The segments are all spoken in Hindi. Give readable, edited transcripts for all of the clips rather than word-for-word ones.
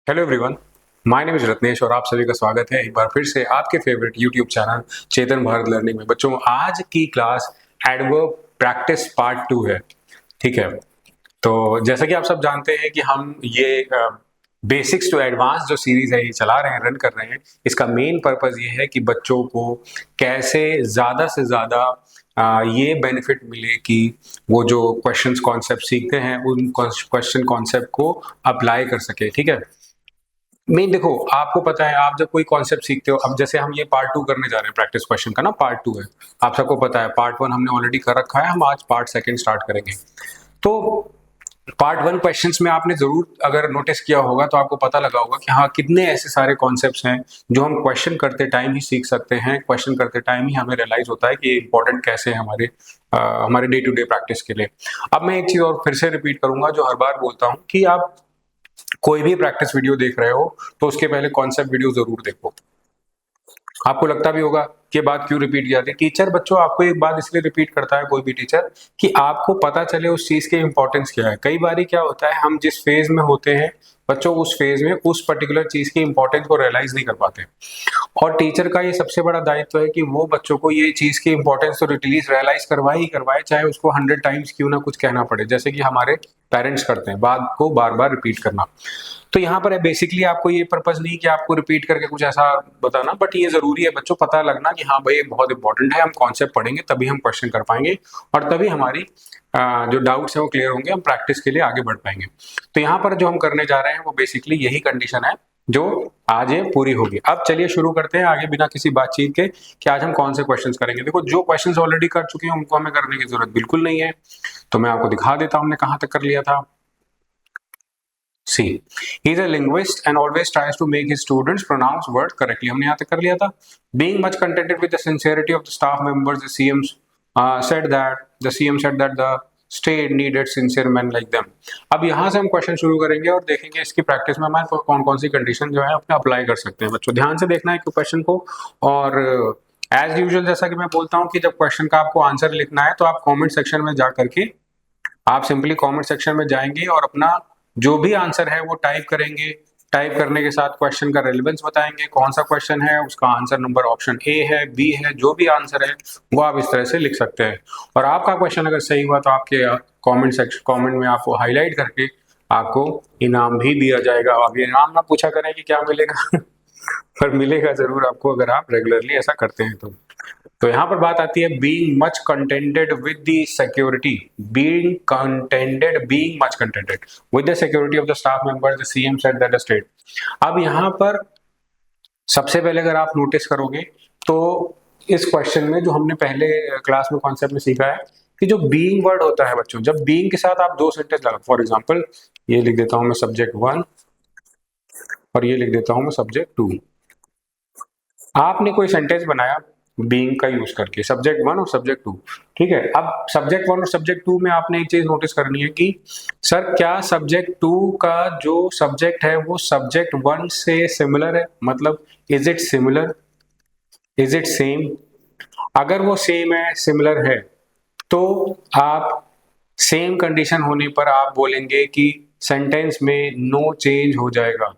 Hello everyone, my name is Ratnesh और आप सभी का स्वागत है एक बार फिर से आपके फेवरेट यूट्यूब चैनल चेतन भारत लर्निंग में। बच्चों, आज की क्लास एडवर्ब प्रैक्टिस पार्ट 2 है। ठीक है, तो जैसा कि आप सब जानते हैं कि हम ये बेसिक्स टू एडवांस जो सीरीज है ये चला रहे हैं, रन कर रहे हैं। इसका मेन पर्पस ये है कि बच्चों को कैसे ज़्यादा से ज़्यादा ये बेनिफिट मिले कि वो जो क्वेश्चंस कॉन्सेप्ट सीखते हैं उन क्वेश्चन कॉन्सेप्ट को अप्लाई कर सके। ठीक है, मेन देखो, आपको पता है आप जब कोई कॉन्सेप्ट सीखते हो, अब जैसे हम ये पार्ट 2 करने जा रहे हैं, प्रैक्टिस क्वेश्चन का ना पार्ट 2 है। आप सबको पता है पार्ट 1 हमने ऑलरेडी कर रखा है, हम आज पार्ट 2 स्टार्ट करेंगे। तो पार्ट 1 क्वेश्चंस में आपने जरूर अगर नोटिस किया होगा तो आपको पता लगा होगा कि हाँ, कितने ऐसे सारे कॉन्सेप्ट्स हैं जो हम क्वेश्चन करते टाइम ही सीख सकते हैं। क्वेश्चन करते टाइम ही हमें रियलाइज होता है कि ये इंपॉर्टेंट कैसे है हमारे डे टू डे प्रैक्टिस के लिए। अब मैं एक चीज और फिर से रिपीट करूंगा जो हर बार बोलता हूँ कि आप कोई भी प्रैक्टिस वीडियो देख रहे हो तो उसके पहले कॉन्सेप्ट वीडियो जरूर देखो। आपको लगता भी होगा कि बात क्यों रिपीट की जाती है। टीचर बच्चों आपको एक बात इसलिए रिपीट करता है, कोई भी टीचर, कि आपको पता चले उस चीज के इंपॉर्टेंस क्या है। कई बार क्या होता है, हम जिस फेज में होते हैं बच्चों, उस फेज में उस पर्टिकुलर चीज की इंपॉर्टेंस को रियलाइज नहीं कर पाते। और टीचर का ये सबसे बड़ा दायित्व है कि वो बच्चों को ये चीज की इंपॉर्टेंस तो रियलाइज करवाए ही करवाए, चाहे उसको 100 टाइम्स क्यों ना कुछ कहना पड़े, जैसे कि हमारे पेरेंट्स करते हैं, बात को बार बार रिपीट करना। तो यहाँ पर है बेसिकली आपको ये पर्पस नहीं कि आपको रिपीट करके कुछ ऐसा बताना, बट ये जरूरी है बच्चों पता लगना कि हाँ भाई ये बहुत इंपॉर्टेंट है, हम कॉन्सेप्ट पढ़ेंगे तभी हम क्वेश्चन कर पाएंगे और तभी हमारी जो डाउट्स है वो क्लियर होंगे, हम प्रैक्टिस के लिए आगे बढ़ पाएंगे। तो यहाँ पर जो हम करने जा रहे हैं वो बेसिकली यही कंडीशन है जो आज ये पूरी होगी। अब चलिए शुरू करते हैं आगे बिना किसी बातचीत के कि आज हम कौन से क्वेश्चंस करेंगे। देखो, जो क्वेश्चंस ऑलरेडी कर चुके हैं उनको हमें करने की जरूरत बिल्कुल नहीं है, तो मैं आपको दिखा देता हूं हमने कहां तक कर लिया था। See, he is a linguist and always tries to make his students pronounce word correctly. हमने यहाँ तक कर लिया था। Being much contented with the sincerity of the staff members, the CM said that the state needed sincere men like them. अब यहाँ से हम क्वेश्चन शुरू करेंगे और देखेंगे इसकी प्रैक्टिस में हमारे कौन कौन सी कंडीशन जो है अपने अप्लाई कर सकते हैं। बच्चों ध्यान से देखना है क्वेश्चन को, और एज यूजुअल जैसा कि मैं बोलता हूँ कि जब क्वेश्चन का आपको आंसर लिखना है तो आप कॉमेंट सेक्शन में जा करके आप सिंपली कमेंट सेक्शन में जाएंगे और अपना जो भी आंसर है वो टाइप करेंगे। टाइप करने के साथ क्वेश्चन का रेलेवेंस बताएंगे, कौन सा क्वेश्चन है, उसका आंसर नंबर ऑप्शन ए है, बी है, जो भी आंसर है वो आप इस तरह से लिख सकते हैं। और आपका क्वेश्चन अगर सही हुआ तो आपके कमेंट में आपको हाईलाइट करके आपको इनाम भी दिया जाएगा। अब ये इनाम ना पूछा करें कि क्या मिलेगा पर मिलेगा जरूर आपको अगर आप रेगुलरली ऐसा करते हैं तो यहाँ पर बात आती है being much contented with the security, being much contented with the security of the staff members, the CM said that the state। अब यहाँ पर सबसे पहले अगर आप नोटिस करोगे तो इस क्वेश्चन में जो हमने पहले क्लास में कॉन्सेप्ट में सीखा है कि जो बीइंग वर्ड होता है बच्चों, जब बीइंग के साथ आप दो सेंटेंस लगा, फॉर एग्जाम्पल ये लिख देता हूं मैं सब्जेक्ट 1 और ये लिख देता हूं मैं सब्जेक्ट 2। आपने कोई सेंटेंस बनाया बीइंग का यूज करके, सब्जेक्ट 1 और सब्जेक्ट 2, ठीक है। अब सब्जेक्ट 1 और सब्जेक्ट 2 में आपने एक चीज नोटिस करनी है कि सर क्या सब्जेक्ट 2 का जो सब्जेक्ट है वो सब्जेक्ट 1 से सिमिलर है, मतलब is it similar, is it same. अगर वो सेम है, सिमिलर है, तो आप सेम कंडीशन होने पर आप बोलेंगे कि सेंटेंस में नो चेंज हो जाएगा।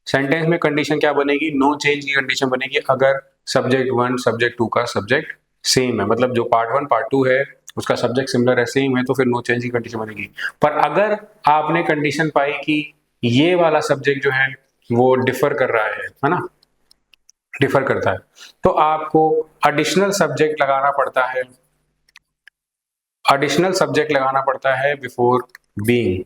सेंटेंस में कंडीशन क्या बनेगी, नो चेंज की कंडीशन बनेगी अगर सब्जेक्ट 1 सब्जेक्ट 2 का सब्जेक्ट सेम है, मतलब जो पार्ट 1 पार्ट 2 है उसका सब्जेक्ट सिमिलर है, सेम है, तो फिर नो चेंज की कंडीशन बनेगी। पर अगर आपने कंडीशन पाई कि ये वाला सब्जेक्ट जो है वो डिफर कर रहा है ना, डिफर करता है, तो आपको एडिशनल सब्जेक्ट लगाना पड़ता है, एडिशनल सब्जेक्ट लगाना पड़ता है बिफोर बीइंग।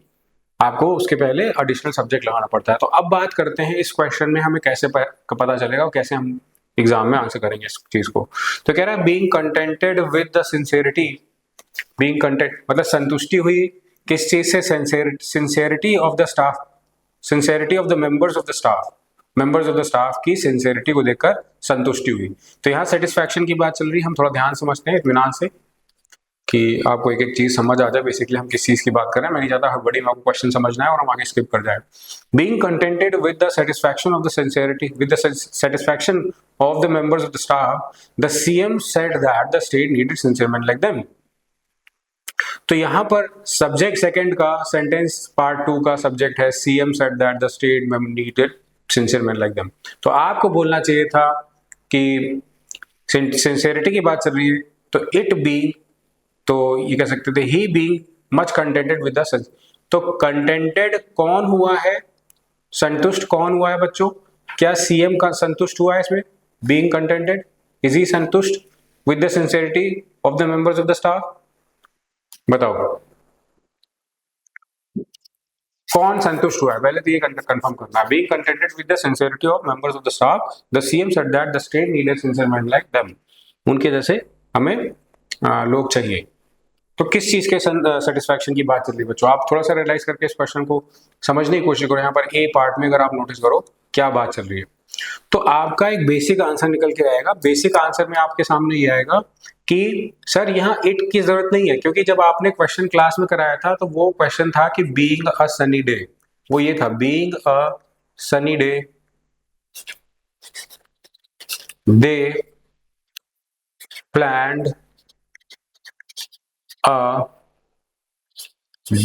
आपको उसके पहले एडिशनल सब्जेक्ट लगाना पड़ता है। तो अब बात करते हैं इस क्वेश्चन में हमें कैसे पता चलेगा और कैसे हम एग्जाम में आंसर करेंगे इस चीज को। तो कह रहा है being contented with the sincerity, being content मतलब संतुष्टि हुई किस चीज से, sincerity of the staff, sincerity of the members of the staff, members of the staff की सिंसियरिटी को देखकर संतुष्टि हुई। तो यहाँ सेटिस्फैक्शन की बात चल रही है, हम थोड़ा ध्यान समझते हैं इत्मीनान से कि आपको एक एक चीज समझ आ जाए बेसिकली हम किस चीज की बात कर रहे हैं। मैं नहीं चाहता हड़बड़ी में आपको क्वेश्चन समझना है और हम आगे स्किप कर जाए। Being contented with the satisfaction of the sincerity, with the satisfaction of the members of the staff, the CM said that the state needed sincere man like them. तो यहां पर सब्जेक्ट सेकंड का सेंटेंस पार्ट 2 का सब्जेक्ट है CM said that the state needed sincere man like them. तो आपको बोलना चाहिए था कि सिंसियरिटी की बात चल रही है तो इट बी, तो ये कह सकते थे he be much contented with the such. तो कंटेंटेड कौन हुआ है, संतुष्ट कौन हुआ है बच्चों? क्या सीएम का संतुष्ट हुआ है इसमें? बीइंग कंटेंटेड, इज ही संतुष्ट with the sincerity of the members of the staff? बताओ कौन संतुष्ट हुआ है, पहले तो ये कंफर्म करना। Being contented with the sincerity of members of the staff, the CM said that the state needed sincere man like them. उनके जैसे हमें लोग चाहिए। तो किस चीज के सेटिस्फैक्शन की बात चल रही है बच्चों? आप थोड़ा सा रियलाइज करके इस क्वेश्चन को समझने की कोशिश करो। यहाँ पर ए पार्ट में अगर आप नोटिस करो क्या बात चल रही है, तो आपका एक बेसिक आंसर निकल के आएगा। बेसिक आंसर में आपके सामने ये आएगा कि सर यहाँ इट की जरूरत नहीं है, क्योंकि जब आपने क्वेश्चन क्लास में कराया था तो वो क्वेश्चन था कि बीइंग अ सनी डे, वो ये था being a sunny day they planned a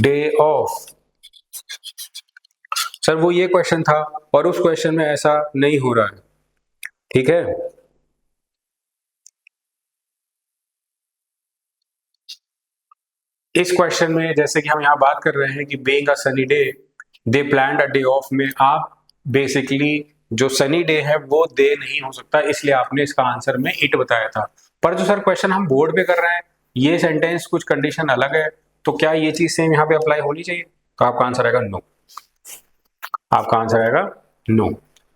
day of. Sir वो ये क्वेश्चन था और उस क्वेश्चन में ऐसा नहीं हो रहा है, ठीक है। इस क्वेश्चन में जैसे कि हम यहाँ बात कर रहे हैं कि being a sunny day they planned a day of में आप बेसिकली जो सनी डे है वो दे नहीं हो सकता, इसलिए आपने इसका आंसर में इट बताया था। पर जो सर क्वेश्चन हम बोर्ड पे कर रहे हैं ये सेंटेंस कुछ कंडीशन अलग है, तो क्या ये चीज सेम यहाँ पे अप्लाई होनी चाहिए? तो आपका आंसर आएगा नो, आपका आंसर आएगा नो।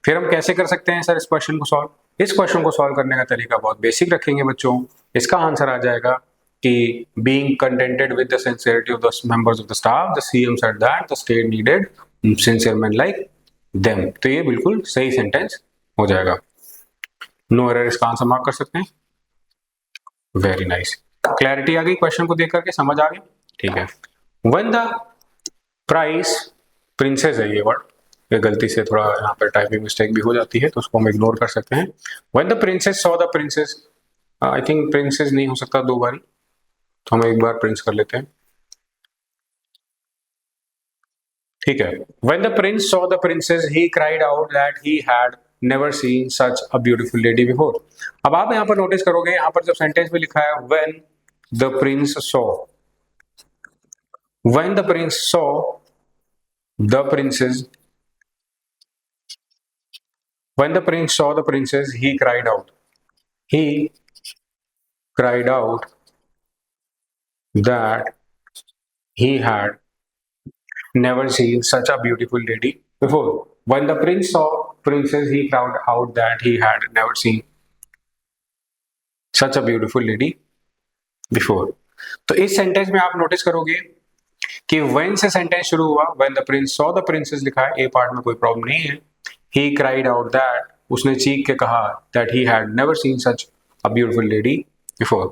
फिर हम कैसे कर सकते हैं सर इस क्वेश्चन को सॉल्व? इस क्वेश्चन को सॉल्व करने का तरीका बहुत बेसिक रखेंगे बच्चों। इसका आंसर आ जाएगा कि being contented with the sincerity of the members of the staff, the CM said that the state needed sincere men like them। तो ये बिल्कुल सही सेंटेंस हो जाएगा। नो एरर इसका आंसर मार्क कर सकते हैं। वेरी नाइस, क्लैरिटी आ गई क्वेश्चन को देख करके, समझ आ गई, ठीक है। When the price, प्रिंसेस है ये वर्ड, ये गलती से थोड़ा यहाँ पर टाइपिंग मिस्टेक भी हो जाती है तो उसको हम इग्नोर कर सकते हैं। When the princess saw the princess, I think princess नहीं हो सकता दो बारी, तो हम एक बार प्रिंस कर लेते हैं, ठीक है। When the prince saw the princess, he cried out that he had never seen such a beautiful lady before। अब आप यहाँ पर नोटिस करोगे, यहाँ पर जब सेंटेंस में लिखा है when the prince saw, when the prince saw the princess, when the prince saw the princess, he cried out, he cried out that he had never seen such a beautiful lady before। When the prince saw princess, he cried out that he had never seen such a beautiful lady before। तो इस सेंटेंस में आप नोटिस करोगे कि when से सेंटेंस शुरू हुआ, when the prince saw the princess लिखा है, ए पार्ट में कोई प्रॉब्लम नहीं है। he cried out that, उसने चीख के कहा that he had never seen such a beautiful lady before।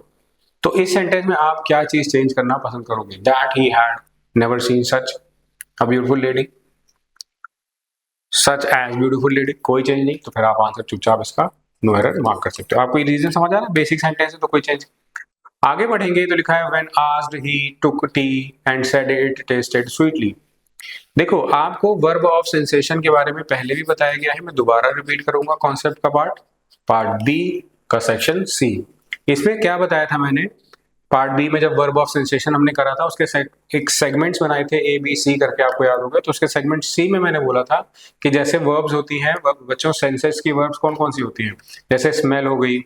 तो इस सेंटेंस में आप क्या चीज चेंज करना पसंद करोगे? that he had never seen such a beautiful lady, such as beautiful lady, कोई चेंज नहीं, तो फिर आप आंसर चुपचाप इसका नो एरर मार्क कर सकते हो। आपको ये रीजन समझ आ रहा है? बेसिक सेंटेंस है तो कोई चेंज। आगे बढ़ेंगे तो लिखा है when asked he took tea and said it tasted sweetly। देखो आपको वर्ब ऑफ सेंसेशन के बारे में पहले भी बताया गया है, मैं दोबारा रिपीट करूंगा कॉन्सेप्ट का पार्ट बी का सेक्शन सी। इसमें क्या बताया था मैंने? पार्ट बी में जब वर्ब ऑफ सेंसेशन हमने करा था उसके एक सेगमेंट्स बनाए थे ए बी सी करके, आपको याद होगा। तो उसके सेगमेंट सी में मैंने बोला था कि जैसे वर्ब्स होती हैं बच्चों, सेंसेस की वर्ब्स कौन कौन सी होती हैं? जैसे स्मेल हो गई,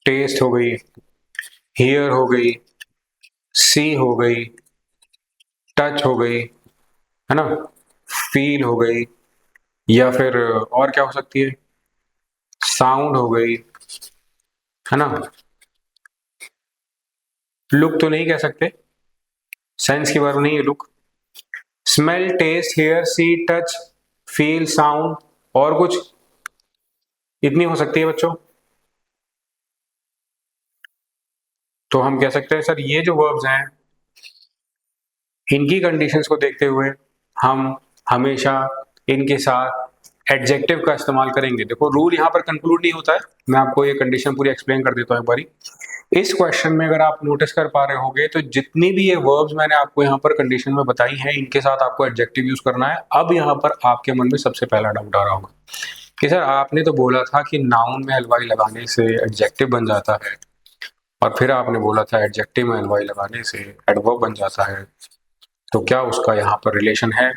टेस्ट हो गई, हियर हो गई, सी हो गई, टच हो गई, है ना, फील हो गई, या फिर और क्या हो सकती है, साउंड हो गई, है ना। लुक तो नहीं कह सकते, सेंस की वर्ब नहीं है look. Smell, taste, hear, see, touch, feel, sound, और कुछ इतनी हो सकती है बच्चों। तो हम कह सकते हैं सर ये जो वर्ब्स हैं इनकी कंडीशंस को देखते हुए हम हमेशा इनके साथ एडजेक्टिव का इस्तेमाल करेंगे। देखो रूल यहाँ पर कंक्लूड नहीं होता है, मैं आपको ये कंडीशन पूरी एक्सप्लेन कर देता हूँ एक बारी। इस क्वेश्चन में अगर आप नोटिस कर पा रहे होगे तो जितनी भी ये वर्ब्स मैंने आपको यहाँ पर कंडीशन में बताई हैं, इनके साथ आपको एडजेक्टिव यूज करना है। अब यहाँ पर आपके मन में सबसे पहला डाउट आ रहा होगा कि सर आपने तो बोला था कि नाउन में एलवाई लगाने से एडजेक्टिव बन जाता है, और फिर आपने बोला था एडजेक्टिव में एलवाई लगाने से एडवर्ब बन जाता है, तो क्या उसका यहाँ पर रिलेशन है?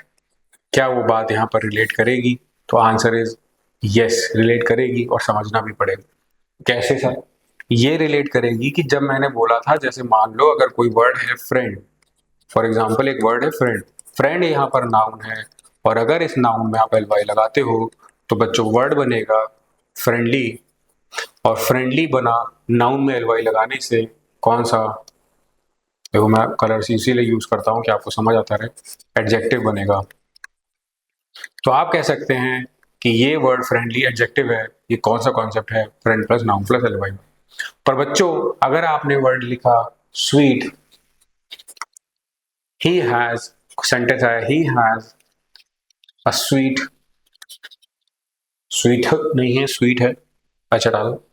क्या वो बात यहाँ पर रिलेट करेगी? तो आंसर इज यस, रिलेट करेगी और समझना भी पड़ेगा। कैसे सर? ये रिलेट करेगी कि जब मैंने बोला था, जैसे मान लो अगर कोई वर्ड है फ्रेंड, फॉर एग्जाम्पल एक वर्ड है फ्रेंड, फ्रेंड यहाँ पर नाउन है, और अगर इस नाउन में आप एलवाई लगाते हो तो बच्चों वर्ड बनेगा फ्रेंडली, और फ्रेंडली बना नाउन में एलवाई लगाने से कौन सा, देखो मैं कलर्स इसीलिए यूज करता हूँ कि आपको समझ आता रहे, एडजेक्टिव बनेगा। तो आप कह सकते हैं कि ये वर्ड फ्रेंडली एडजेक्टिव है। ये कौन सा कॉन्सेप्ट है? Friend plus noun plus L Y. पर बच्चों अगर आपने वर्ड लिखा स्वीट, ही हैज, सेंटेंस है he has a sweet, sweet नहीं है, स्वीट है, अच्छा डालो।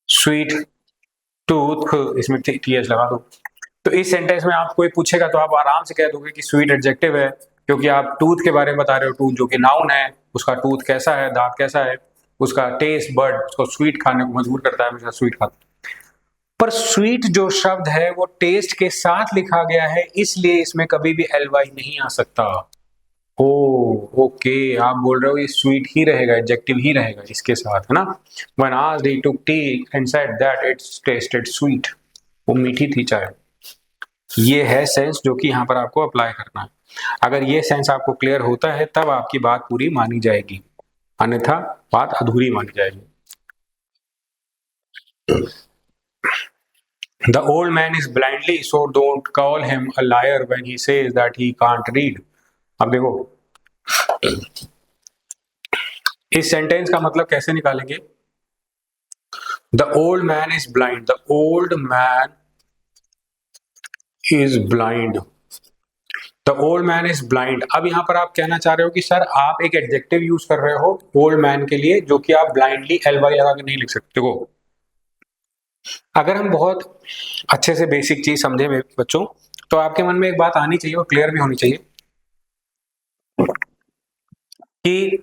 स्वीट टूथ, इसमें टीएच लगा दो। तो इस सेंटेंस में आपको पूछेगा तो आप आराम से कह दोगे कि स्वीट एडजेक्टिव है, क्योंकि आप टूथ के बारे में बता रहे हो। टूथ जो कि नाउन है, उसका टूथ कैसा है, दांत कैसा है, उसका टेस्ट बर्ड उसको स्वीट खाने को मजबूर करता है, हमेशा स्वीट खाता। पर स्वीट जो शब्द है वो टेस्ट के साथ लिखा गया है, इसलिए इसमें कभी भी एल वाई नहीं आ सकता। ओ ओके, आप बोल रहे हो ये स्वीट ही रहेगा, एडजेक्टिव ही रहेगा इसके साथ, है ना। When asked he took tea and said that it tasted sweet, वो मीठी थी चाय। ये है सेंस जो कि यहाँ पर आपको अप्लाई करना है। अगर ये सेंस आपको क्लियर होता है तब आपकी बात पूरी मानी जाएगी, अन्यथा बात अधूरी मानी जाएगी। The old man is blindly, so don't call him a liar when he says that he can't read. अब देखो इस सेंटेंस का मतलब कैसे निकालेंगे? The old man is blind. The old man is blind. The old man is blind. अब यहाँ पर आप कहना चाह रहे हो कि सर आप एक एडजेक्टिव यूज कर रहे हो ओल्ड मैन के लिए, जो कि आप ब्लाइंडली एल वाई लगा के नहीं लिख सकते हो। अगर हम बहुत अच्छे से बेसिक चीज समझे बच्चों, तो आपके मन में एक बात आनी चाहिए और क्लियर भी होनी चाहिए कि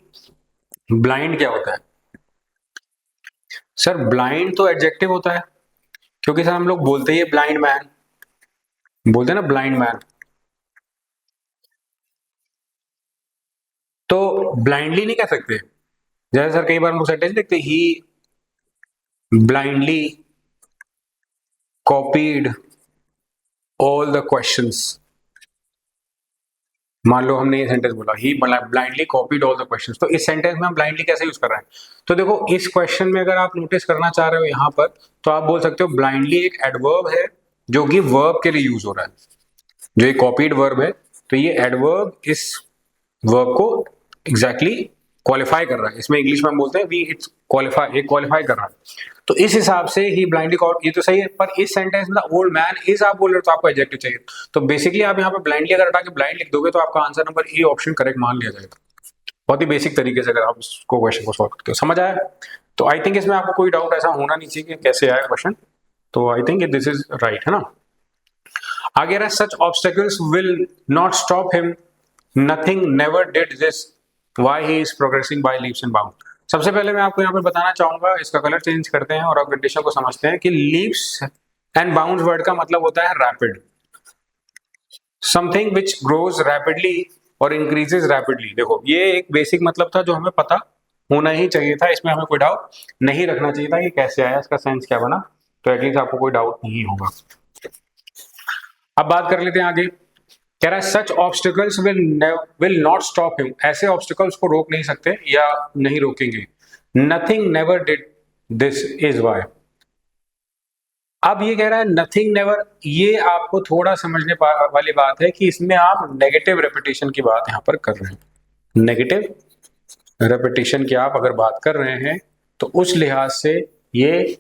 ब्लाइंड क्या होता है। सर ब्लाइंड तो एडजेक्टिव होता है, क्योंकि सर हम लोग बोलते ही ब्लाइंड मैन, बोलते हैं ना ब्लाइंड मैन, तो ब्लाइंडली नहीं कह सकते। जैसे सर कई बार हम लोग सेंटेंस लिखते he blindly copied all the questions. मान लो हमने ये सेंटेंस बोला he blindly copied all the questions, तो इस सेंटेंस में हम ब्लाइंडली कैसे यूज कर रहे हैं? तो देखो इस क्वेश्चन में अगर आप नोटिस करना चाह रहे हो यहाँ पर, तो आप बोल सकते हो ब्लाइंडली एक एडवर्ब है जो कि वर्ब के लिए यूज हो रहा है, जो एक कॉपीड वर्ब है, तो ये एडवर्ब इस वर्ब को एग्जैक्टली क्वालिफाई कर रहा है। इसमें इंग्लिश में हम बोलते हैं वी इट्स क्वालिफाई, एक क्वालिफाई कर रहा है। तो इस हिसाब से ही ब्लाइंडली कॉपी, ये तो सही है। पर इस सेंटेंस में ओल्ड मैन इज आप बोल रहे हो तो आपको एडजेक्टिव चाहिए, तो बेसिकली आप यहाँ पे ब्लाइंडली अगर हटा के ब्लाइंड लिख दोगे तो आपका answer number A option correct मान लिया जाएगा। बहुत ही बेसिक तरीके से अगर आप इसको क्वेश्चन को सॉल्व करते हो, समझ आया? तो आई थिंक इसमें आपको कोई डाउट ऐसा होना नहीं चाहिए कि कैसे आया क्वेश्चन, तो I think this is right, है ना। आगे रहा such obstacles will not stop him, nothing never did this, why he is progressing by leaps and bound. सबसे पहले मैं आपको यहाँ पर बताना चाहूंगा, इसका कलर चेंज करते हैं और आप कंडीशन को समझते हैं कि लीप्स एंड बाउंड्स वर्ड का मतलब होता है rapid, something which grows rapidly और इंक्रीजेज रैपिडली। देखो ये एक बेसिक मतलब था जो हमें पता होना ही चाहिए था, इसमें हमें कोई डाउट नहीं रखना चाहिए था कि कैसे आया, इसका सेंस क्या बना, तो एटलीस्ट आपको कोई डाउट नहीं होगा। अब बात कर लेते हैं आगे। कह रहा है such obstacles will not stop him, ऐसे ऑब्स्टिकल्स को रोक नहीं सकते या नहीं रोकेंगे। Nothing never did this is why. अब ये कह रहा है नथिंग नेवर, ये आपको थोड़ा समझने वाली बात है कि इसमें आप नेगेटिव रेपिटेशन की बात यहां पर कर रहे हैं। नेगेटिव रेपिटेशन की आप अगर बात कर रहे हैं तो उस लिहाज से ये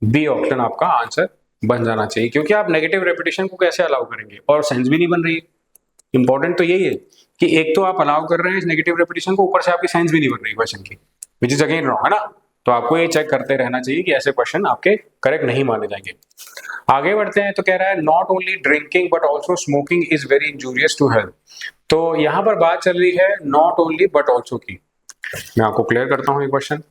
बी ऑप्शन आपका आंसर बन जाना चाहिए, क्योंकि आप नेगेटिव रेपिटेशन को कैसे अलाउ करेंगे और सेंस भी नहीं बन रही है। इंपॉर्टेंट तो यही है कि एक तो आप अलाउ कर रहे हैं इस नेगेटिव रेपिटेशन को, ऊपर से आपकी सेंस भी नहीं बन रही क्वेश्चन की, विच इज अगेन रॉन्ग, है ना। तो आपको ये चेक करते रहना चाहिए कि ऐसे क्वेश्चन आपके करेक्ट नहीं माने जाएंगे। आगे बढ़ते हैं तो कह रहा है not only drinking but also smoking is very injurious to health. तो यहाँ पर बात चल रही है नॉट ओनली बट ऑल्सो की। मैं आपको क्लियर करता हूँ ये question.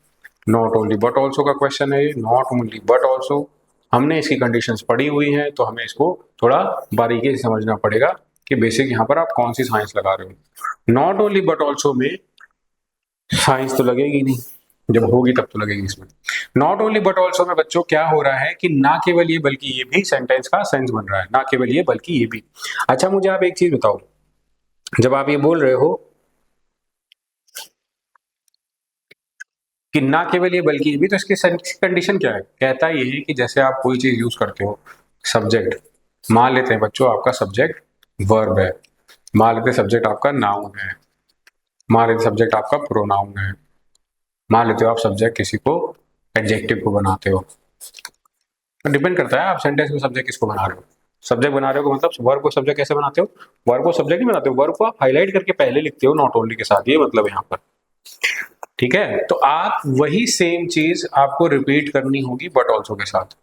Not only but also का क्वेश्चन है ये, नॉट ओनली बट ऑल्सो। हमने इसकी कंडीशंस पढ़ी हुई हैं, तो हमें इसको थोड़ा बारीकी से समझना पड़ेगा कि बेसिक यहाँ पर आप कौन सी साइंस लगा रहे हो। नॉट ओनली बट ऑल्सो में साइंस तो लगेगी नहीं, जब होगी तब तो लगेगी इसमें। नॉट ओनली बट ऑल्सो में बच्चों क्या हो रहा है कि ना केवल ये बल्कि ये भी सेंटेंस का सेंस बन रहा है, ना केवल ये बल्कि ये भी। अच्छा मुझे आप एक चीज बताओ, जब आप ये बोल रहे हो कि ना केवल ये बल्कि ये भी, तो इसकी कंडीशन क्या है? कहता ये है कि जैसे आप कोई चीज यूज करते हो, सब्जेक्ट मान लेते हैं बच्चों, आपका सब्जेक्ट वर्ब है, मान लेते हैं सब्जेक्ट आपका नाउन है, मान लेते सब्जेक्ट आपका प्रोनाउन है, मान लेते हो आप सब्जेक्ट किसी को एडजेक्टिव को बनाते हो। तो डिपेंड करता है आप सेंटेंस में सब्जेक्ट किसको बना रहे हो। सब्जेक्ट बना रहे हो मतलब वर्ब को सब्जेक्ट कैसे बनाते हो? वर्ब को सब्जेक्ट नहीं बनाते हो, वर्ब को आप हाईलाइट करके पहले लिखते हो नॉट ओनली के साथ, ये मतलब यहाँ पर। ठीक है, तो आप वही सेम चीज आपको रिपीट करनी होगी बट ऑल्सो के साथ।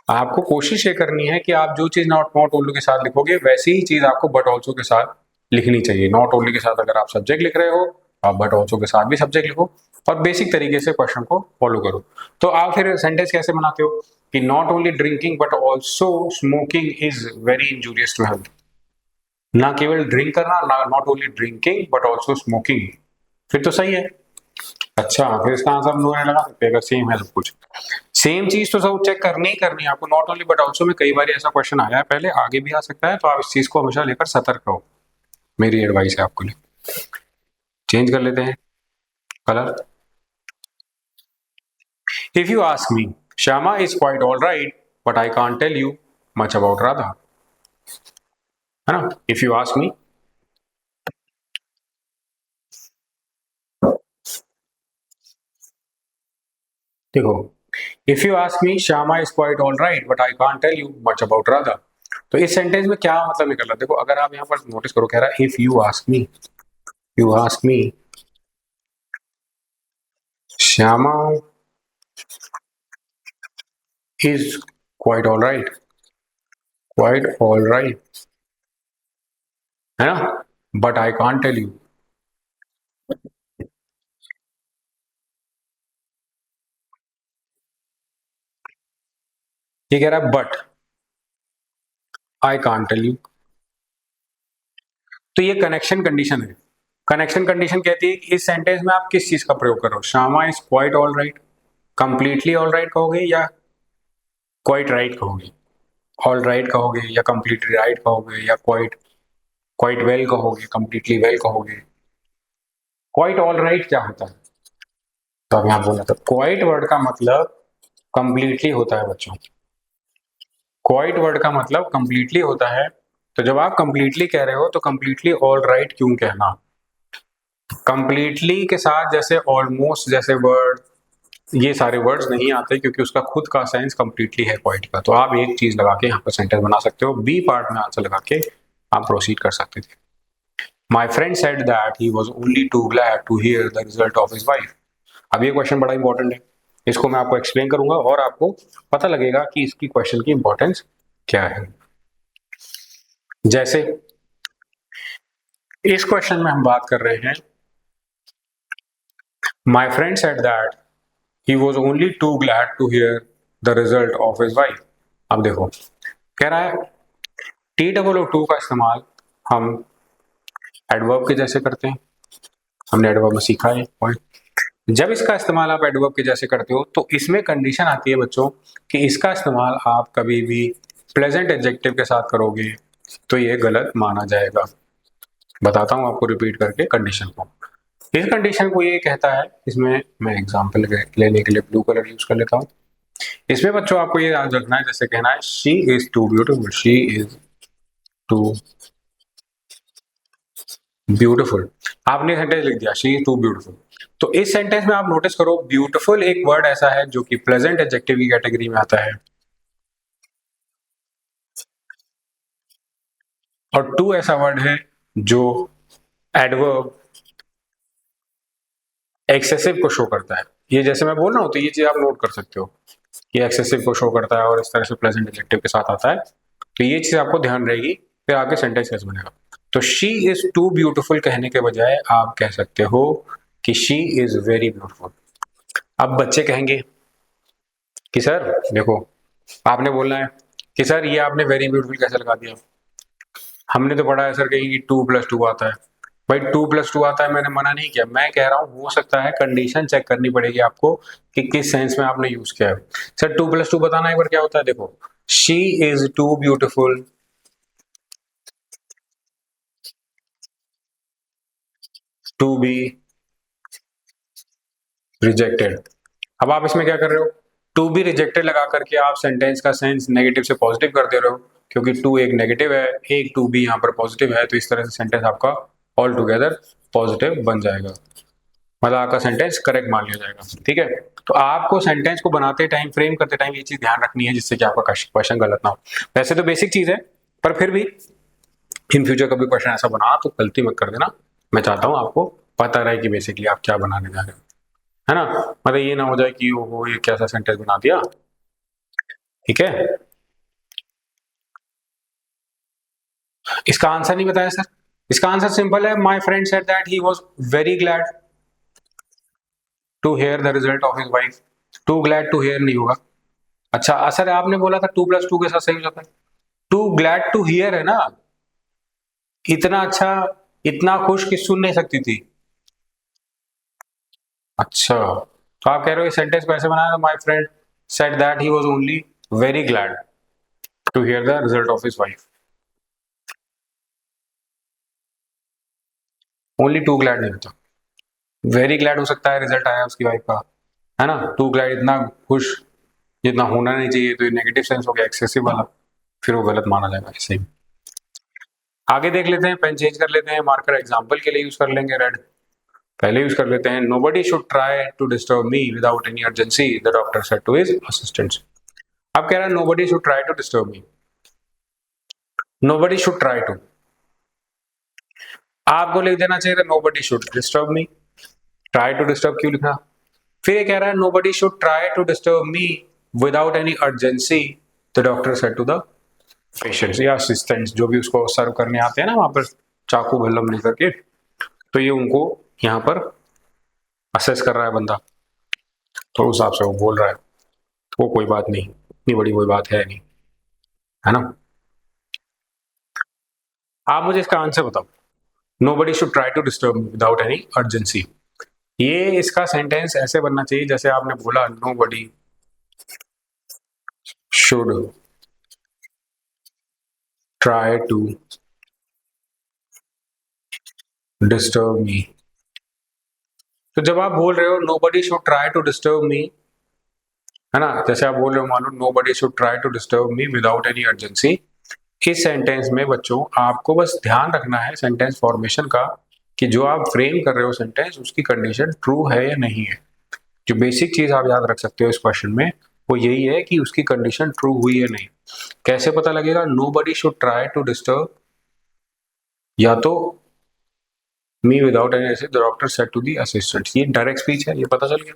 आपको कोशिश ये करनी है कि आप जो चीज नॉट नॉट ओनली के साथ लिखोगे वैसी ही चीज आपको बट ऑल्सो के साथ लिखनी चाहिए। नॉट ओनली के साथ अगर आप सब्जेक्ट लिख रहे हो, आप बट ऑल्सो के साथ भी सब्जेक्ट लिखो और बेसिक तरीके से क्वेश्चन को फॉलो करो। तो आप फिर सेंटेंस कैसे बनाते हो कि not only drinking but also smoking is very injurious to health. ना केवल ड्रिंक करना, ना not only drinking but also smoking, फिर तो सही है। अच्छा, फिर इसका आंसर हम लोग लगा सकते हैं अगर सेम है सब कुछ। सेम चीज तो सब चेक करनी ही करनी है आपको, नॉट ओनली बट ऑल्सो में कई बार ऐसा क्वेश्चन आया है पहले, आगे भी आ सकता है, तो आप इस चीज को हमेशा लेकर सतर्क रहो, मेरी एडवाइस है आपको लिए। चेंज कर लेते हैं colour. If you ask me Shyama is quite all right but I can't tell you much about Radha, है ना। इफ यू आस्क मी, देखो, if you ask me Shyama is quite all right but I can't tell you much about Radha, तो इस सेंटेंस में क्या मतलब निकल रहा है? देखो अगर आप यहाँ पर नोटिस करो, कह रहा है if you ask me, you ask me Shyama is quite all right, quite all right, है ना, but I can't tell you। ये कह रहा है but I can't tell you, तो ये कनेक्शन कंडीशन है। कनेक्शन कंडीशन कहती है कि इस सेंटेंस में आप किस चीज का प्रयोग करो, Shyama is quite all right, completely all right कहोगे या क्वाइट राइट कहोगे, ऑल राइट कहोगे या कंप्लीटली राइट कहोगे या क्वाइट क्वाइट वेल कहोगे, कंप्लीटली वेल कहोगे। क्वाइट ऑल राइट क्या होता है? तो अब यहाँ बोला था क्वाइट वर्ड का मतलब कंप्लीटली होता है बच्चों, क्वाइट वर्ड का मतलब कंप्लीटली होता है। तो जब आप कंप्लीटली कह रहे हो तो कंप्लीटली ऑल राइट क्यों कहना? कंप्लीटली के साथ जैसे ऑलमोस्ट जैसे वर्ड, ये सारे वर्ड्स नहीं आते क्योंकि उसका खुद का सेंस कंप्लीटली है क्वाइट का। तो आप एक चीज लगा के यहाँ पर सेंटेंस बना सकते हो, बी पार्ट में आंसर लगा के आप प्रोसीड कर सकते थे। My friend said that he was only too glad to hear the result of his wife. अब ये क्वेश्चन बड़ा इंपॉर्टेंट है, इसको मैं आपको एक्सप्लेन करूंगा और आपको पता लगेगा कि इसकी क्वेश्चन की इंपॉर्टेंस क्या है। जैसे इस क्वेश्चन में हम बात कर रहे हैं, my friend said that he was only too glad to hear the result of his wife. अब देखो कह रहा है TOO का इस्तेमाल हम एडवर्ब के जैसे करते हैं, हमने एडवर्ब में सीखा है पॉइंट। जब इसका इस्तेमाल आप एडवर्ब के जैसे करते हो तो इसमें कंडीशन आती है बच्चों कि इसका इस्तेमाल आप कभी भी प्लेजेंट एडजेक्टिव के साथ करोगे तो ये गलत माना जाएगा। बताता हूं आपको रिपीट करके कंडीशन को। इस कंडीशन को ये कहता है, इसमें मैं एग्जांपल लेने के लिए ब्लू कलर यूज कर लेता हूं। इसमें बच्चों आपको ये याद रखना है, जैसे कहना है she is too beautiful, she is too beautiful. आपने सेंटेंस लिख दिया शी इज टू ब्यूटीफुल, तो इस सेंटेंस में आप नोटिस करो, ब्यूटीफुल एक वर्ड ऐसा है जो कि प्लेजेंट एडजेक्टिव की कैटेगरी में आता है, और टू ऐसा वर्ड है जो एडवर्ब एक्सेसिव को शो करता है। ये जैसे मैं बोल रहा हूं, तो ये चीज आप नोट कर सकते हो कि एक्सेसिव को शो करता है और इस तरह से प्लेजेंट एडजेक्टिव के साथ आता है। तो ये चीज आपको ध्यान रहेगी, फिर आगे सेंटेंस कैसे बनेगा। तो शी इज टू ब्यूटीफुल कहने के बजाय आप कह सकते हो कि शी इज वेरी ब्यूटीफुल। अब बच्चे कहेंगे कि सर देखो, आपने बोलना है कि सर ये आपने वेरी ब्यूटीफुल कैसे लगा दिया, हमने तो पढ़ा है सर कहीं कि 2+2 आता है। भाई 2+2 आता है, मैंने मना नहीं किया, मैं कह रहा हूँ हो सकता है कंडीशन चेक करनी पड़ेगी आपको कि किस सेंस में आपने यूज किया है। सर 2+2 बताना एक बार क्या होता है, देखो, she is too beautiful to be rejected. अब आप इसमें क्या कर रहे हो, टू बी रिजेक्टेड लगा करके आप सेंटेंस का सेंस नेगेटिव से पॉजिटिव कर दे रहे हो, क्योंकि टू एक नेगेटिव है, एक टू बी यहाँ पर पॉजिटिव है, तो इस तरह से सेंटेंस आपका ऑल टुगेदर पॉजिटिव बन जाएगा, मतलब आपका सेंटेंस करेक्ट मान लिया जाएगा। ठीक है, तो आपको सेंटेंस को बनाते टाइम, फ्रेम करते टाइम ये चीज ध्यान रखनी है, जिससे कि आपका क्वेश्चन गलत ना हो। वैसे तो बेसिक चीज है, पर फिर भी इन फ्यूचर कभी क्वेश्चन ऐसा बना तो गलती मत कर देना। मैं चाहता हूँ आपको पता रहे कि बेसिकली आप क्या बनाने जा रहे हो, है ना। मतलब ये ना हो जाए कि वो ये कैसा सेंटेंस बना दिया। ठीक है, इसका आंसर नहीं बताया सर। इसका आंसर सिंपल है, my friend said that he was very glad to hear the result of his wife. Too glad to hear नहीं होगा। अच्छा सर, आपने बोला था 2+2 के साथ सही हो जाता है, टू ग्लैड टू हियर है ना। इतना अच्छा, इतना खुश कि सुन नहीं सकती थी। अच्छा, तो आप कह रहे हो सेंटेंस को ऐसे बनाया, my friend said that he was only very glad to hear the result of his wife. Only too glad नहीं होता, वेरी ग्लैड हो सकता है रिजल्ट आया उसकी वाइफ का, है ना। टू ग्लैड इतना खुश जितना होना नहीं चाहिए, तो ये नेगेटिव सेंस हो गया, एक्सेसिव वाला, फिर वो गलत माना जाएगा ऐसे ही। आगे देख लेते हैं, पेन चेंज कर लेते हैं, मार्कर एग्जाम्पल के लिए यूज कर लेंगे रेड, पहले यूज कर लेते हैं। Nobody should try to disturb me without any urgency, the doctor said to his assistants. अब कह रहा है nobody should try to disturb me, nobody should try to, आपको लिख देना चाहिए था nobody should disturb me, try to disturb क्यों लिखा। फिर ये कह रहा है nobody should try to disturb me without any urgency, the doctor said to the patients या असिस्टेंट्स, जो भी उसको सर्व करने आते हैं ना वहां पर चाकू बल्लम लेकर के, तो ये उनको यहाँ पर असेस कर रहा है बंदा, तो उस हिसाब से वो बोल रहा है, वो कोई बात नहीं, इतनी बड़ी कोई बात है नहीं, है ना। आप मुझे इसका आंसर बताओ, nobody should try to disturb without any urgency, ये इसका सेंटेंस ऐसे बनना चाहिए जैसे आपने बोला nobody should try to disturb me. तो जब आप बोल रहे हो nobody should try to disturb me, है ना, जैसे आप बोल रहे हो, मान लो nobody should try to disturb me without any urgency, इस सेंटेंस में बच्चों आपको बस ध्यान रखना है सेंटेंस फॉर्मेशन का, कि जो आप फ्रेम कर रहे हो सेंटेंस, उसकी कंडीशन ट्रू है या नहीं है। जो बेसिक चीज आप याद रख सकते हो इस क्वेश्चन में, वो यही है कि उसकी कंडीशन ट्रू हुई है नहीं। कैसे पता लगेगा, nobody should try to disturb, या तो me without any, the doctor said to the assistant, ये डायरेक्ट स्पीच है, ये पता चल गया।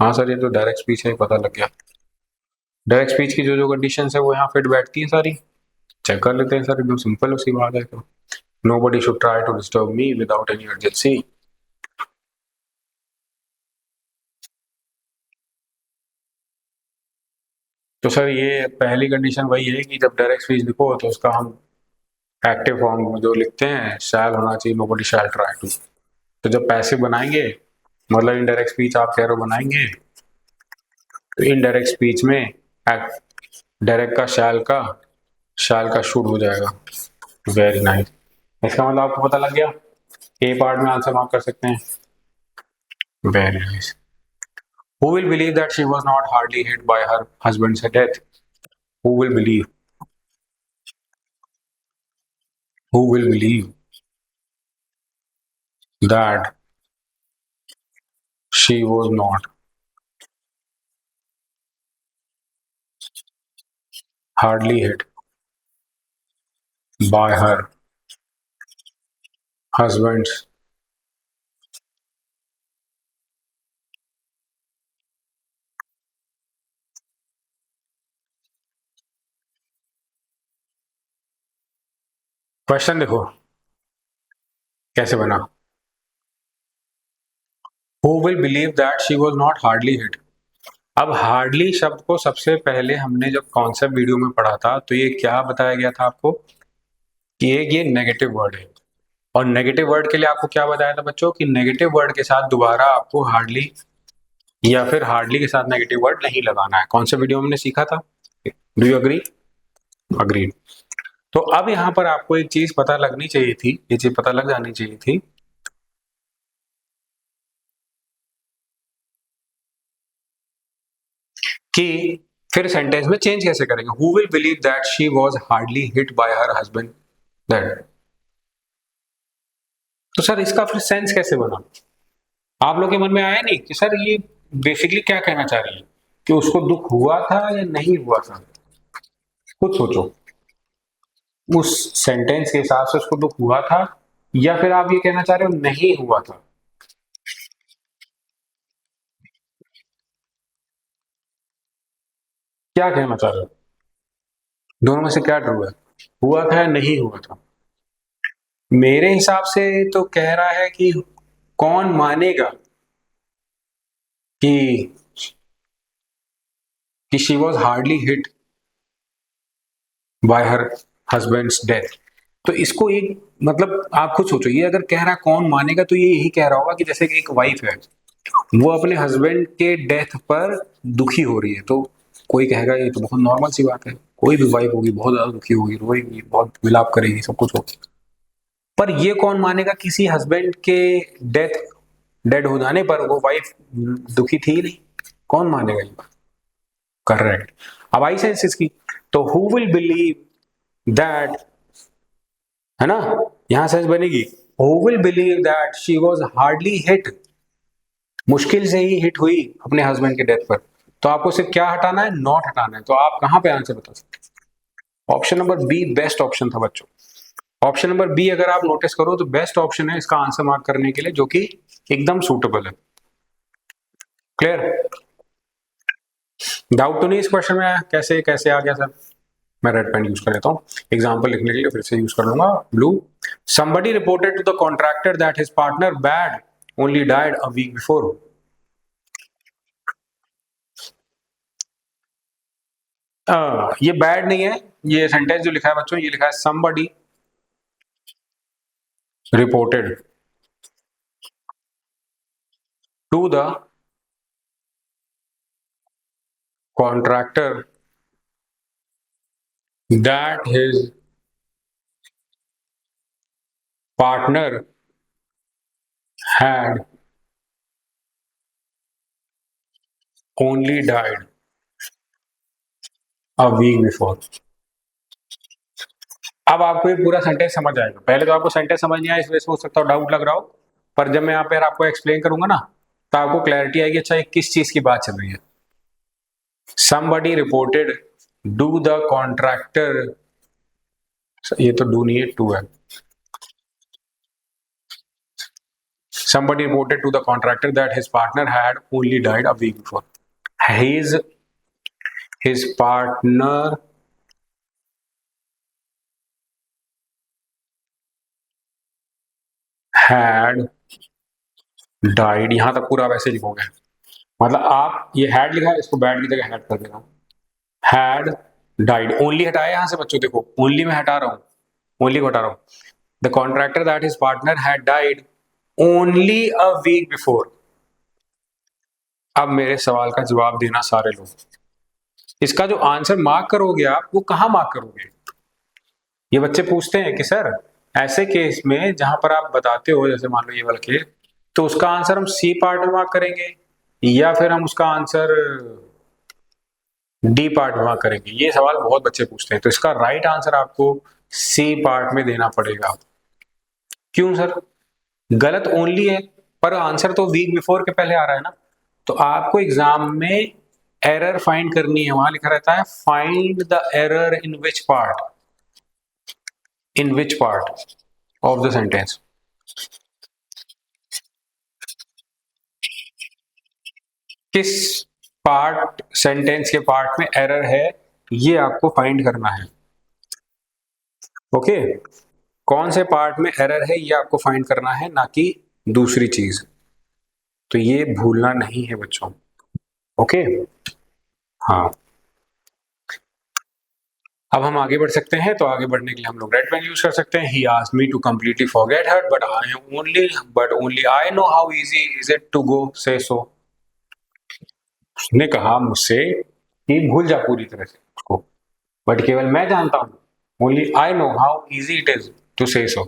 हाँ सर ये तो डायरेक्ट स्पीच है, पता लग गया। डायरेक्ट स्पीच की जो जो कंडीशन है वो यहाँ फिट बैठती है सारी, चेक कर लेते हैं सर, एकदम सिंपल उसी बात है। तो nobody should try to disturb me without any urgency. तो सर ये पहली कंडीशन वही है कि जब डायरेक्ट स्पीच लिखो तो उसका हम एक्टिव फॉर्म जो लिखते हैं शैल होना चाहिए, नोबडी शैल ट्राई टू। तो जब पैसिव बनाएंगे, मतलब इनडायरेक्ट स्पीच आप कह रहे हो बनाएंगे, तो इनडायरेक्ट स्पीच में डायरेक्ट का शैल का शुड हो जाएगा। वेरी नाइस, इसका मतलब आपको पता लग गया, ए पार्ट में आंसर मार्क कर सकते हैं। Very nice. Who will believe that she was not hardly hit by her husband's death? Who will believe? Who will believe that she was not hardly hit by her husband's question देखो कैसे बना। Who will believe that she was not hardly hit. अब हार्डली शब्द को सबसे पहले हमने जब कॉन्सेप्ट वीडियो में पढ़ा था तो ये क्या बताया गया था आपको कि ये नेगेटिव वर्ड है। और नेगेटिव वर्ड के लिए आपको क्या बताया था बच्चों कि नेगेटिव वर्ड के साथ दोबारा आपको हार्डली या फिर हार्डली के साथ नेगेटिव वर्ड नहीं लगाना है। कौन से वीडियो में हमने सीखा था? Do you agree? अग्री। तो अब यहाँ पर आपको एक चीज पता लगनी चाहिए थी, ये चीज पता लग जानी चाहिए थी कि फिर सेंटेंस में चेंज कैसे करेंगे। Who will believe that she was hardly hit by her husband that. तो सर इसका फिर सेंस कैसे बना? आप लोग के मन में आया नहीं कि सर ये बेसिकली क्या कहना चाह रही है कि उसको दुख हुआ था या नहीं हुआ था? खुद सोचो, उस सेंटेंस के हिसाब से उसको दुख हुआ था या फिर आप ये कहना चाह रहे हो नहीं हुआ था? क्या कहना चाह रहे हो? दोनों में से क्या ट्रू है? हुआ था या नहीं हुआ था? मेरे हिसाब से तो कह रहा है कि कौन मानेगा कि she was hardly hit by her husband's death. तो इसको एक मतलब आप खुद सोचो, ये अगर कह रहा कौन मानेगा तो ये यही कह रहा होगा कि जैसे कि एक वाइफ है, वो अपने हस्बैंड के डेथ पर दुखी हो रही है, तो कोई कहेगा ये तो बहुत नॉर्मल सी बात है, कोई भी वाइफ होगी बहुत ज्यादा दुखी होगी, रोएगी, बहुत विलाप करेगी, सब कुछ होगा। पर ये कौन मानेगा किसी हस्बैंड के डेथ डेड हो जाने पर वो वाइफ दुखी थी नहीं? कौन मानेगा ये बात? करेक्ट। अब आई सेंस इसकी, तो हु विल बिलीव दैट, है ना, यहां सेंस बनेगी who will believe that she was hardly hit, मुश्किल से ही हिट हुई अपने हस्बैंड के डेथ पर। तो आपको सिर्फ क्या हटाना है? नॉट हटाना है। तो आप कहां पे आंसर बता सकते हैं? Option number B best option था बच्चों। ऑप्शन नंबर बी अगर आप नोटिस करो तो बेस्ट ऑप्शन है इसका आंसर मार्क करने के लिए, जो कि एकदम सूटेबल है। क्लियर? डाउट तो नहीं इस क्वेश्चन में? कैसे कैसे आ गया सर? मैं रेड पेन यूज कर लेता हूँ एग्जाम्पल लिखने के लिए, फिर से यूज कर लूंगा blue. somebody reported to the contractor that his partner bad only died a week before। ये बैड नहीं है, ये सेंटेंस जो लिखा है बच्चों ये लिखा है somebody reported to the contractor that his partner had only died a week before। अब आपको ये पूरा सेंटेंस समझ आएगा। पहले तो आपको सेंटेंस समझ नहीं आया, इस वजह से हो सकता है डाउट लग रहा हो, पर जब मैं यहाँ पे आपको एक्सप्लेन करूंगा ना तो आपको क्लैरिटी आएगी अच्छा ये किस चीज की बात चल रही है। somebody reported do the contractor, ये तो डू नहीं है टू है। somebody reported to the contractor that his partner had only died a week before। his partner had died, यहां तक पूरा वैसे लिखोगे, मतलब आप ये हैड लिखा है इसको बैड की जगह हैड कर देना। हैड डाइड, ओनली हटाया यहां से बच्चों, देखो ओनली मैं हटा रहा हूं, ओनली को हटा रहा हूं। The contractor that his partner had died only a week before. अब मेरे सवाल का जवाब देना सारे लोग, इसका जो आंसर मार्क करोगे आप वो कहां मार्क करोगे? ये बच्चे पूछते हैं कि सर ऐसे केस में जहां पर आप बताते हो जैसे मान लो ये वाला केस, तो उसका आंसर हम सी पार्ट में मार्क करेंगे या फिर हम उसका आंसर डी पार्ट में मार्क करेंगे? ये सवाल बहुत बच्चे पूछते हैं। तो इसका राइट आंसर आपको सी पार्ट में देना पड़ेगा। क्यों सर? गलत ओनली है पर आंसर तो वीक बिफोर के पहले आ रहा है ना। तो आपको एग्जाम में एरर फाइंड करनी है, वहां लिखा रहता है find the error in which part of the sentence. किस पार्ट, सेंटेंस के पार्ट में एरर है, ये आपको फाइंड करना है। ओके, कौन से पार्ट में एरर है ये आपको फाइंड करना है, ना कि दूसरी चीज। तो ये भूलना नहीं है बच्चों। ओके, हाँ। अब हम आगे बढ़ सकते हैं, तो आगे बढ़ने के लिए हम लोग रेड पेन यूज कर सकते हैं। He asked me to completely forget her but only I know how easy is it to go say so. उसने कहा मुझसे कि भूल जा पूरी तरह से उसको, बट केवल मैं जानता हूं, only I know how easy it is to say so.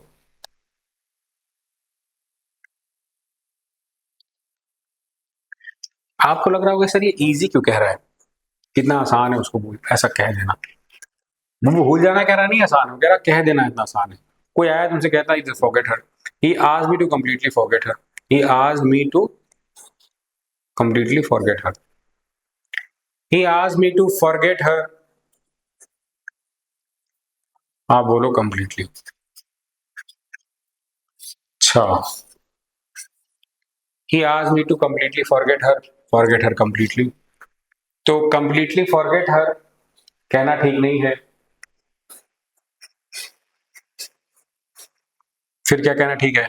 आपको लग रहा होगा सर ये इजी क्यों कह रहा है, कितना आसान है उसको भूल ऐसा कह देना। वो भूल जाना कह रहा नहीं आसान है, कह रहा कह देना इतना आसान है। कोई आया तुमसे कहता है just forget her, he asked me to completely forget her, he asked me to completely forget her, he asked me to forget her. हाँ बोलो कंप्लीटली। अच्छा, he asked me to completely forget her completely. तो कंप्लीटली फॉरगेट हर कहना ठीक नहीं है, फिर क्या कहना ठीक है?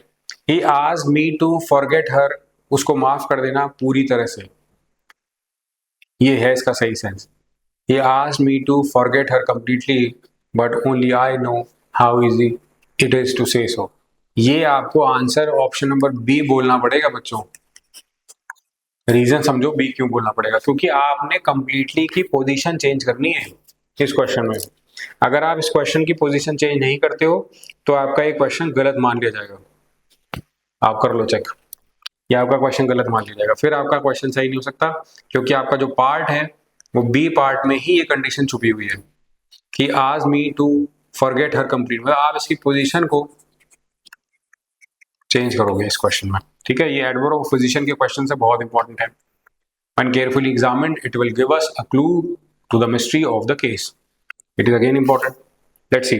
He asked me to forget her, उसको माफ कर देना पूरी तरह से, ये है इसका सही sense. He asked me to forget her completely but only I know how easy it is to say so. ये आपको आंसर ऑप्शन नंबर बी बोलना पड़ेगा बच्चों। रीजन समझो बी क्यों बोलना पड़ेगा, क्योंकि आपने कंप्लीटली की पोजीशन चेंज करनी है इस क्वेश्चन में। अगर आप इस क्वेश्चन की पोजीशन चेंज नहीं करते हो तो आपका ये क्वेश्चन गलत मान लिया जाएगा। आप कर लो चेक, या आपका क्वेश्चन गलत मान लिया जाएगा, फिर आपका क्वेश्चन सही नहीं हो सकता, क्योंकि आपका जो पार्ट है वो बी पार्ट में ही ये कंडीशन छुपी हुई है कि आज me to forget her complete, मतलब आप इसकी पोजीशन को चेंज करोगे इस क्वेश्चन में। ठीक है, ये एडवर्ब ऑफ पोजीशन के क्वेश्चन से बहुत इंपॉर्टेंट है। When carefully examined, it will give us a clue to the mystery of the case. It is again important. Let's see.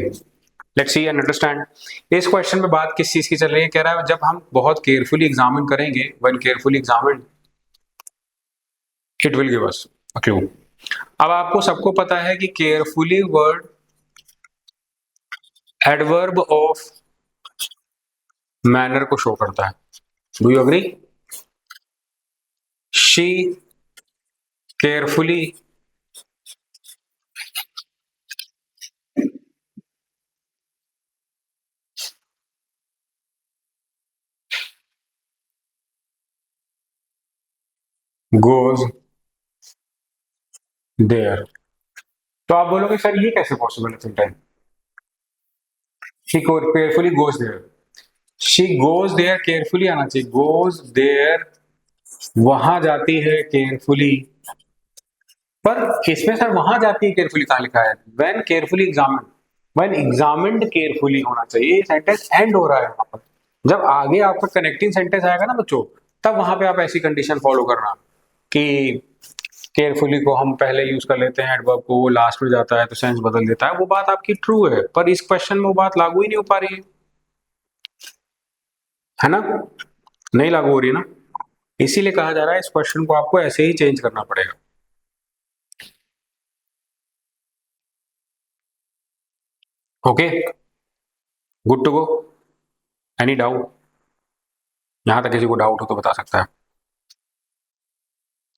Let's see and understand. इस क्वेश्चन में बात किस चीज की चल रही है, कह रहा है जब हम बहुत केयरफुली एग्जामिन करेंगे, when carefully examined, it will give us a clue. अब आपको सबको पता है कि carefully word adverb of manner को शो करता है। Do you agree? She carefully goes there. तो आप बोलोगे सर ये कैसे पॉसिबल है sentence? She carefully goes there, she goes there carefully आना चाहिए, गोज देयर वहां जाती है केयरफुली। पर इसमें सर वहां जाती है केयरफुली कहां लिखा है? When carefully examine, when examined carefully होना चाहिए, सेंटेंस एंड हो रहा है वहां पर। जब आगे आपका कनेक्टिंग सेंटेंस आएगा ना बच्चों, तब वहां पे आप ऐसी कंडीशन फॉलो करना कि केयरफुली को हम पहले यूज कर लेते हैं एडवर्ब को, वो लास्ट में जाता है तो सेंस बदल देता है। वो बात आपकी ट्रू है, पर इस क्वेश्चन में वो बात लागू ही नहीं हो पा रही है ना, नहीं लागू हो रही ना। इसीलिए कहा जा रहा है इस क्वेश्चन को आपको ऐसे ही चेंज करना पड़ेगा। Okay, good to go, any doubt? यहां तक किसी को डाउट हो तो बता सकता है।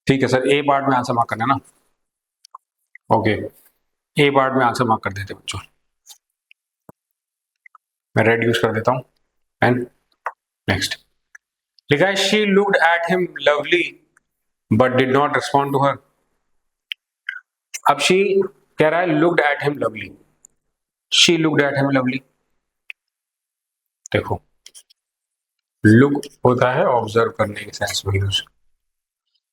ठीक है सर, ए पार्ट में आंसर मार्क करना है ना। ओके, ए पार्ट में आंसर मार्क कर देते बच्चों। मैं रेड यूज कर देता हूं। एंड नेक्स्ट लिखा है she looked at him lovely but did not respond to her. अब शी कह रहा है looked at him lovely, she looked at him lovely. देखो, लुक होता है ऑब्जर्व करने के सेंस में यूज।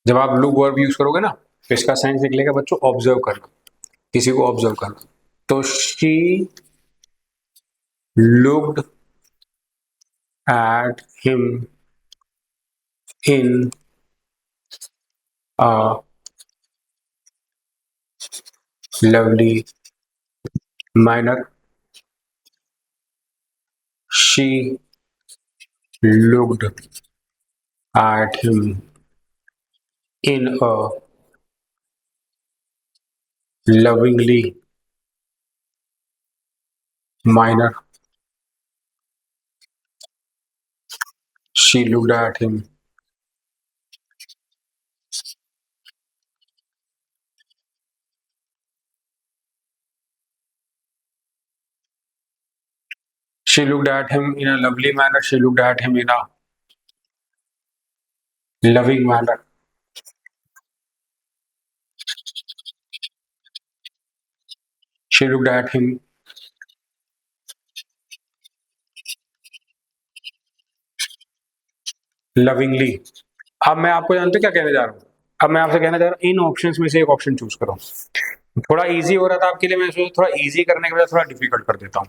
जब आप लुक वर्ब यूज करोगे ना तो इसका सेंस निकलेगा बच्चों ऑब्जर्व करना, किसी को ऑब्जर्व करना। तो she looked at him in a lovely manner. She looked at him in a lovingly manner. She looked at him. She looked at him in a lovely manner. She looked at him in a loving manner. She looked at him lovingly. अब मैं आपको जानते क्या कहने जा रहा हूँ? अब मैं आपसे कहना चाह रहा हूँ इन ऑप्शंस में से एक ऑप्शन चूज करो। थोड़ा इजी हो रहा था आपके लिए, मैं सोचा थोड़ा इजी करने के बजाय थोड़ा डिफिकल्ट कर देता हूँ।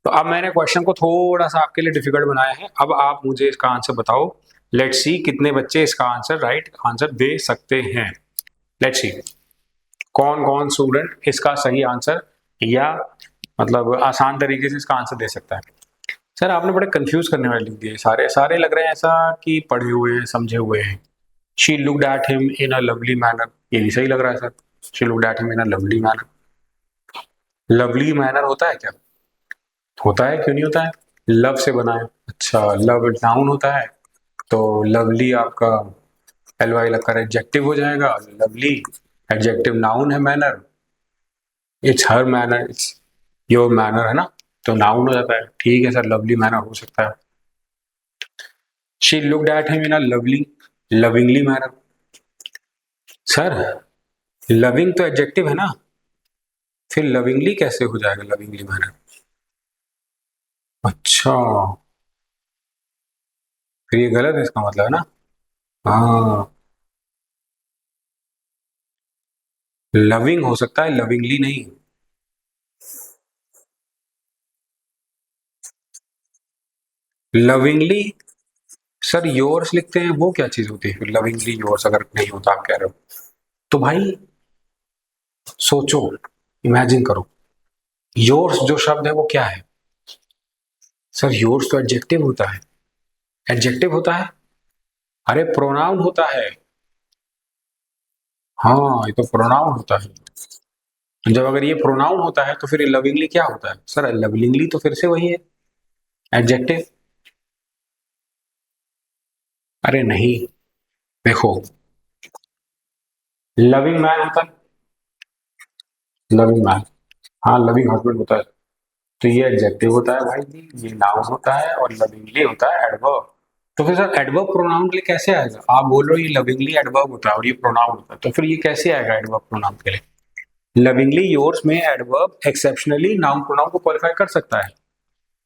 तो अब मैंने क्वेश्चन को थोड़ा सा आपके लिए डिफिकल्ट बनाया है। अब आप मुझे इसका आंसर बताओ। लेट्स सी कितने बच्चे इसका आंसर राइट आंसर दे सकते हैं। लेट्स सी कौन कौन स्टूडेंट इसका सही आंसर या मतलब आसान तरीके से इसका आंसर दे सकता है। सर आपने बड़े कंफ्यूज करने वाले लिख दिए, सारे सारे लग रहे हैं ऐसा कि पढ़े हुए हैं समझे हुए हैं। She looked at him in a lovely manner, ये भी सही लग रहा है sir. She looked at him in a lovely manner. Lovely manner होता है क्या? होता है, क्यों नहीं होता है? लव से बना है। अच्छा, लव नाउन होता है तो लवली आपका एल वाई लगकर एडजेक्टिव हो जाएगा। लवली एडजेक्टिव नाउन है, manner it's her manner, it's your manner है ना, तो नाउन हो जाता है। ठीक है सर, लवली मैनर हो सकता है। She looked at him in a lovely lovingly manner. Sir loving तो एडजेक्टिव है ना, फिर लविंगली कैसे हो जाएगा लविंगली मैनर? अच्छा, फिर ये गलत है इसका मतलब है ना। हाँ, लविंग हो सकता है, लविंगली नहीं। लविंगली सर योर्स लिखते हैं, वो क्या चीज होती है फिर लविंगली योर्स अगर नहीं होता आप कह रहे हो तो भाई? सोचो, इमेजिन करो, योर्स जो शब्द है वो क्या है? सर योर्स तो एडजेक्टिव होता है। एडजेक्टिव होता है? अरे प्रोनाउन होता है। हाँ, ये तो प्रोनाउन होता है। जब अगर ये प्रोनाउन होता है तो फिर लविंगली क्या होता है? सर लविंगली तो फिर से वही है, एडजेक्टिव। अरे नहीं, देखो, लविंग मैन होता है, लविंग मैन, हाँ लविंग हस्बैंड होता है, तो ये एडजेक्टिव होता है भाई जी, ये नाउन होता है और लविंगली होता है एडवर्ब। तो फिर सर एडवर्ब प्रोनाउन के लिए कैसे आएगा? आप बोल रहे हो ये लविंगली एडवर्ब होता है और ये प्रोनाउन होता है, तो फिर ये कैसे आएगा एडवर्ब प्रोनाउन के लिए? लविंगली योर्स में एडवर्ब एक्सेप्शनली नाउन प्रोनाउन को क्वालिफाई कर सकता है,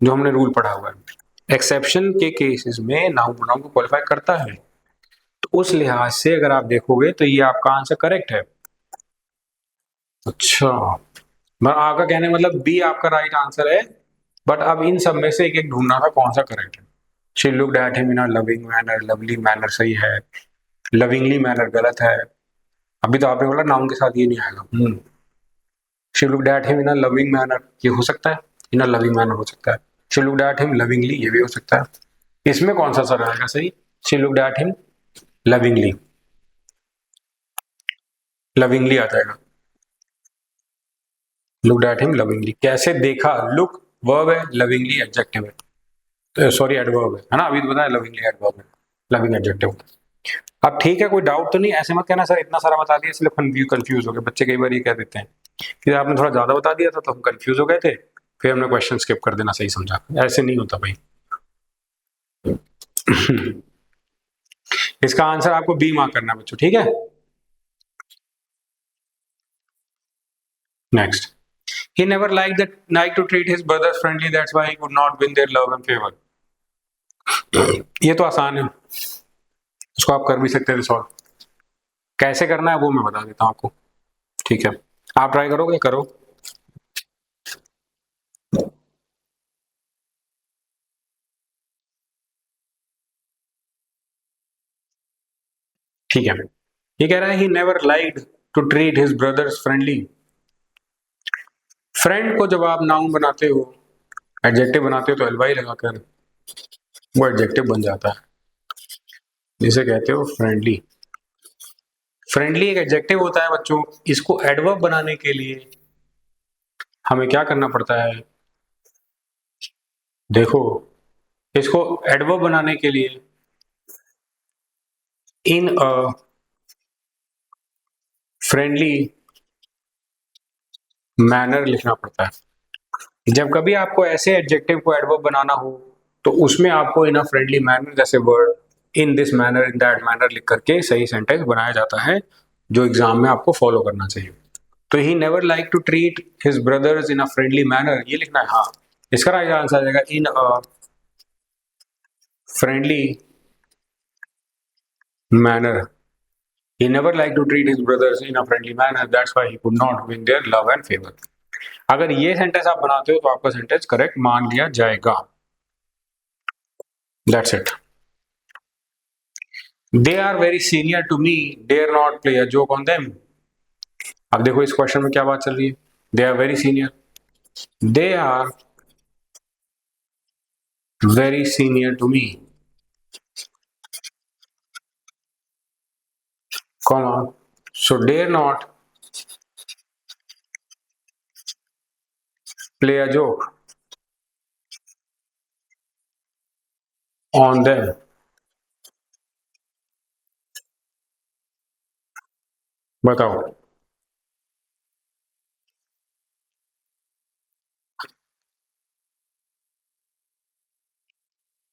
जो हमने रूल पढ़ा हुआ है। एक्सेप्शन के केसेस में नाउन प्रोनाउन को क्वालिफाई करता है, तो उस लिहाज से अगर आप देखोगे तो ये आपका आंसर करेक्ट है। अच्छा, मैं आपका कहने मतलब बी आपका राइट आंसर है, बट अब इन सब में से एक एक ढूंढना था कौन सा करेक्ट है। She looked at him in a loving manner, lovely manner सही है, लविंगली मैनर गलत है। अभी तो आपने बोला नाउन के साथ ये नहीं आएगा। She looked at him in a loving manner, ये हो सकता है, इन अ लविंग मैनर हो सकता है। She looked at him lovingly, ये भी हो सकता है। इसमें कौन सा सर आएगा सही? She looked at him lovingly, lovingly आ जाएगा। लुक्ड एट हिम लविंगली, कैसे देखा? लुक वर्ब है, लविंगली एडजेक्टिव है, सॉरी एडवर्ब है ना, अभी तो बताया लविंगली एडवर्ब है, लविंग एडजेक्टिव। अब ठीक है, कोई डाउट तो नहीं? ऐसे मत कहना सर इतना सारा बता दिया इसलिए कंफ्यूज हो गए बच्चे, कई बार ये कह देते हैं कि आपने थोड़ा ज्यादा बता दिया था तो हम कंफ्यूज हो गए थे, फिर हमने क्वेश्चन स्किप कर देना सही समझा। ऐसे नहीं होता भाई। इसका आंसर आपको बी मार्क करना है बच्चों, ठीक है। Next, he never liked to treat his brothers friendly, that's why he could not win their love and favor। ये तो आसान है, इसको आप कर भी सकते थे सॉल्व। कैसे करना है वो मैं बता देता हूँ आपको, ठीक है। आप ट्राई करोगे? करो। ठीक है, ये कह रहा है he never liked to treat his brothers friendly. Friend को जब आप नाउन बनाते हो, एडजेक्टिव बनाते हो, तो एलवाई लगाकर वो एडजेक्टिव बन जाता है, जिसे कहते हो फ्रेंडली। फ्रेंडली एक एडजेक्टिव होता है बच्चों, इसको एडवर्ब बनाने के लिए हमें क्या करना पड़ता है, देखो, इसको एडवर्ब बनाने के लिए इन अ फ्रेंडली मैनर लिखना पड़ता है। जब कभी आपको ऐसे एडजेक्टिव को एडवर्ब बनाना हो, तो उसमें आपको इन अ फ्रेंडली मैनर जैसे word in this manner, in that manner लिख करके सही सेंटेंस बनाया जाता है, जो एग्जाम में आपको फॉलो करना चाहिए। तो he never like to treat his brothers in a friendly manner, ये लिखना है। हाँ, इसका राइट आंसर आ जाएगा in a friendly manner. He never liked to treat his brothers in a friendly manner. That's why he could not win their love and favor. अगर ये सेंटेंस आप बनाते हो तो आपका सेंटेंस करेक्ट मान लिया जाएगा। That's it. They are very senior to me. Dare not play a joke on them. अब देखो इस क्वेश्चन में क्या बात चल रही है। They are very senior. They are very senior to me. Comma. So dare not play a joke on them. बताओ।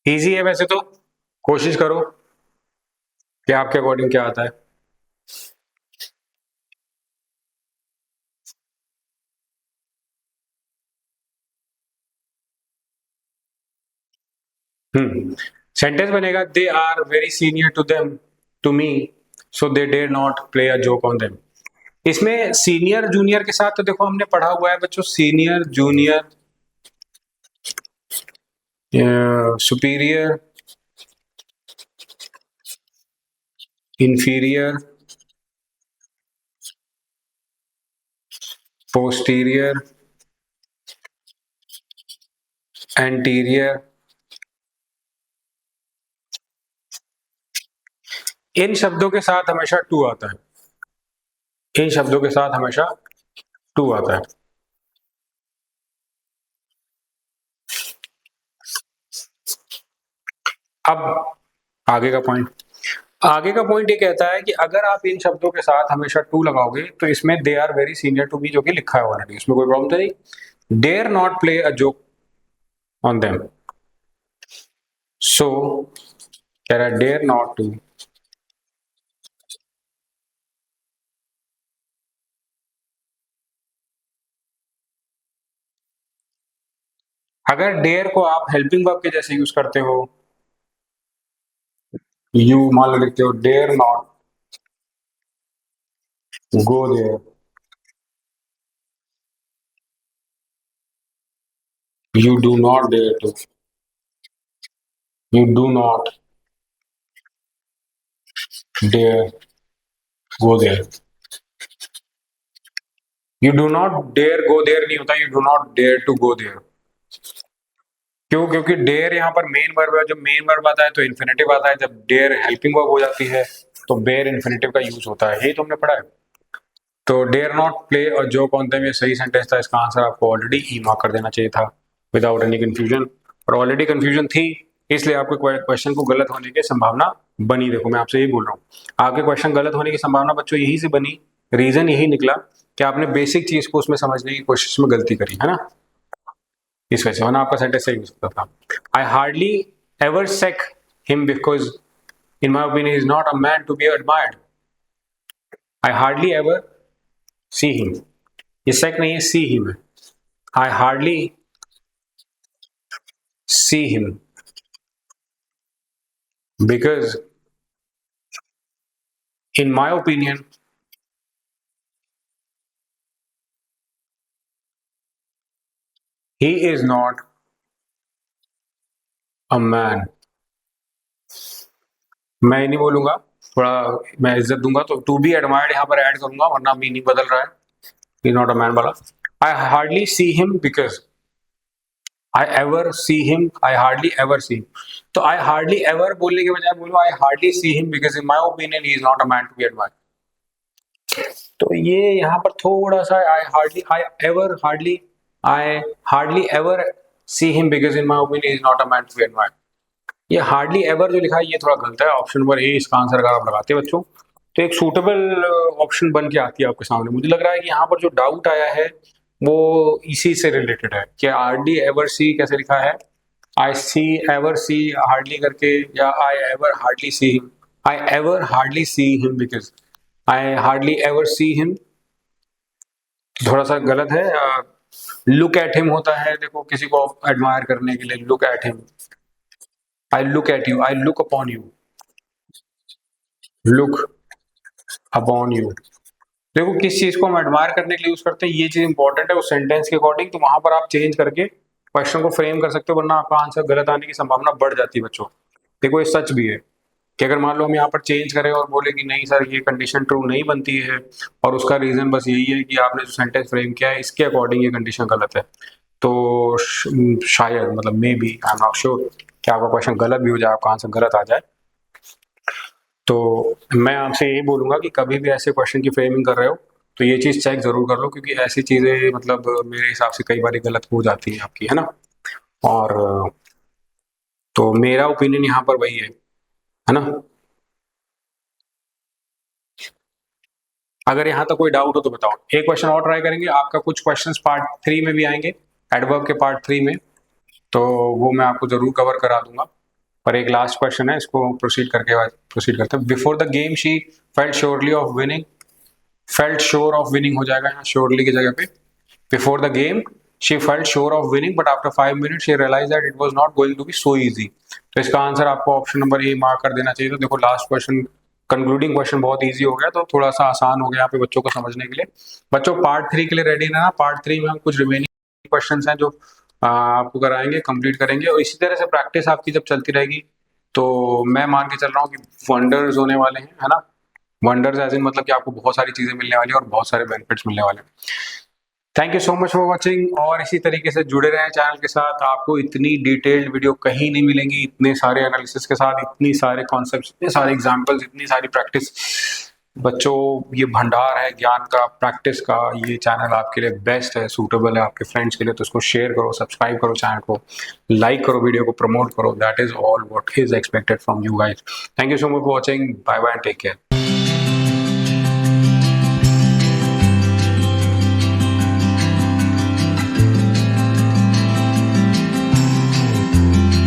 इजी है वैसे तो, कोशिश करो कि आपके अकॉर्डिंग क्या आता है। सेंटेंस बनेगा they are very senior to them to me, so they dare not play a joke on them. इसमें सीनियर जूनियर के साथ तो देखो हमने पढ़ा हुआ है बच्चों, senior junior superior inferior posterior anterior, इन शब्दों के साथ हमेशा टू आता है। इन शब्दों के साथ हमेशा टू आता है। अब आगे का पॉइंट ये कहता है कि अगर आप इन शब्दों के साथ हमेशा टू लगाओगे तो इसमें they are very senior to be जो कि लिखा है ऑलरेडी, इसमें कोई प्रॉब्लम तो नहीं। Dare not play a joke on them, so कह रहा है डेयर नॉट टू अगर डेयर को आप हेल्पिंग वर्ब के जैसे यूज करते हो, यू मान लो लिखते हो dare not go there, you do not dare to, you do not dare go there. You do not dare go there नहीं होता, you do not dare to go there. क्यों? क्योंकि डेयर यहाँ पर मेन वर्ब है, जब मेन वर्ब आता है तो इन्फिनेटिव आता है, जब डेयर हेल्पिंग वर्ब हो जाती है तो बेयर इन्फिनेटिव का यूज होता है, यही तो हमने पढ़ा है। तो डेयर नॉट प्ले और जोक ऑन देम ये सही सेंटेंस था, इसका आंसर आपको ऑलरेडी ई मार्क कर देना चाहिए था विदाउट एनी कंफ्यूजन, और ऑलरेडी कंफ्यूजन थी इसलिए आपके क्वेश्चन को गलत होने की संभावना बनी। देखो मैं आपसे यही बोल रहा हूँ, आपके क्वेश्चन गलत होने की संभावना बच्चों यही से बनी, रीजन यही निकला कि आपने बेसिक चीज को उसमें समझने की कोशिश में गलती करी है ना, इस वजह से वरना आपका सेंटेंस सही हो सकता था। I hardly ever seek him because in my opinion is not a man to be admired. I hardly ever see him, ये सेक नहीं है सी हिम है। I hardly see him because in my opinion he is not a man. मैं नहीं बोलूंगा, थोड़ा मैं इज्जत दूंगा, तो टू बी एडमायर्ड यहाँ पर ऐड करूंगा, वरना मीनिंग बदल रहा है, ही नॉट अ मैन वाला। I hardly see him because I ever see him, I hardly ever see. तो आई हार्डली एवर बोलने के बजाय बोलो I hardly see him because in my opinion he is not a man to be admired. तो ये यहाँ पर थोड़ा सा I hardly ever see him because in my opinion is not a man to be admired. ये हार्डली एवर जो लिखा है ये थोड़ा गलत है। ऑप्शन नंबर ए इसका आंसर अगर आप लगाते हैं बच्चों, तो एक सूटेबल ऑप्शन बन के आती है आपके सामने। मुझे लग रहा है कि यहाँ पर जो डाउट आया है वो इसी से रिलेटेड है कि हार्डली एवर सी कैसे लिखा है, आई सी एवर सी हार्डली करके, या I ever hardly see him, I ever hardly see him because I hardly ever see him, थोड़ा सा गलत है। लुक एट हिम होता है, देखो किसी को एडमायर करने के लिए, look at him, I look at you, I look upon you, look upon you. देखो किस चीज को हम एडमायर करने के लिए यूज करते हैं, ये चीज इंपॉर्टेंट है उस सेंटेंस के अकॉर्डिंग, तो वहां पर आप चेंज करके क्वेश्चन को फ्रेम कर सकते हो, वरना आपका आंसर गलत आने की संभावना बढ़ जाती है बच्चों। देखो ये सच भी है कि अगर मान लो हम यहाँ पर चेंज करें और बोले कि नहीं सर ये कंडीशन ट्रू नहीं बनती है, और उसका रीजन बस यही है कि आपने जो सेंटेंस फ्रेम किया है इसके अकॉर्डिंग ये कंडीशन गलत है, तो शायद मतलब may be, I am not sure, कि आपका क्वेश्चन गलत भी हो जाए, आपका आंसर गलत आ जाए। तो मैं आपसे यही बोलूंगा कि कभी भी ऐसे क्वेश्चन की फ्रेमिंग कर रहे हो तो ये चीज चेक जरूर कर लो, क्योंकि ऐसी चीजें मतलब मेरे हिसाब से कई बार गलत हो जाती है आपकी, है ना। और तो मेरा ओपिनियन यहाँ पर वही है ना। अगर यहाँ तक कोई डाउट हो तो बताओ। एक क्वेश्चन और ट्राई करेंगे, आपका कुछ क्वेश्चंस पार्ट 3 में भी आएंगे, एडवर्ब के पार्ट 3 में, तो वो मैं आपको जरूर कवर करा दूंगा। पर एक लास्ट क्वेश्चन है, इसको प्रोसीड करते हैं। Before the game she felt surely of winning, felt sure of winning हो जाएगा यहाँ श्योरली की जगह पे। Before the game she felt sure of winning but after 5 minutes she realised that it was not going to be so easy. तो इसका आंसर आपको ऑप्शन नंबर ए मार्क कर देना चाहिए। तो देखो लास्ट क्वेश्चन, कंक्लूडिंग क्वेश्चन बहुत इजी हो गया, तो थोड़ा सा आसान हो गया यहाँ पे बच्चों को समझने के लिए। बच्चों पार्ट 3 के लिए रेडी ना, पार्ट 3 में हम कुछ रिमेनिंग क्वेश्चन हैं जो आपको कराएंगे, कंप्लीट करेंगे, और इसी तरह से प्रैक्टिस आपकी जब चलती रहेगी तो मैं मान के चल रहा हूँ कि वंडर्स होने वाले हैं, है ना। वंडर्स एज इन मतलब कि आपको बहुत सारी चीजें मिलने वाली है और बहुत सारे बेनिफिट्स मिलने वाले हैं। Thank you so much for watching, और इसी तरीके से जुड़े रहें चैनल के साथ। आपको इतनी डिटेल्ड वीडियो कहीं नहीं मिलेंगी, इतने सारे एनालिसिस के साथ, इतनी सारे कॉन्सेप्ट्स, इतने सारे एग्जांपल्स, इतनी सारी प्रैक्टिस। बच्चों ये भंडार है ज्ञान का, प्रैक्टिस का। ये चैनल आपके लिए बेस्ट है, सूटेबल है आपके फ्रेंड्स के लिए, तो इसको शेयर करो, सब्सक्राइब करो चैनल को, लाइक करो, वीडियो को प्रमोट करो। That is all what is expected from you guys. Thank you so much for watching, bye bye, take care.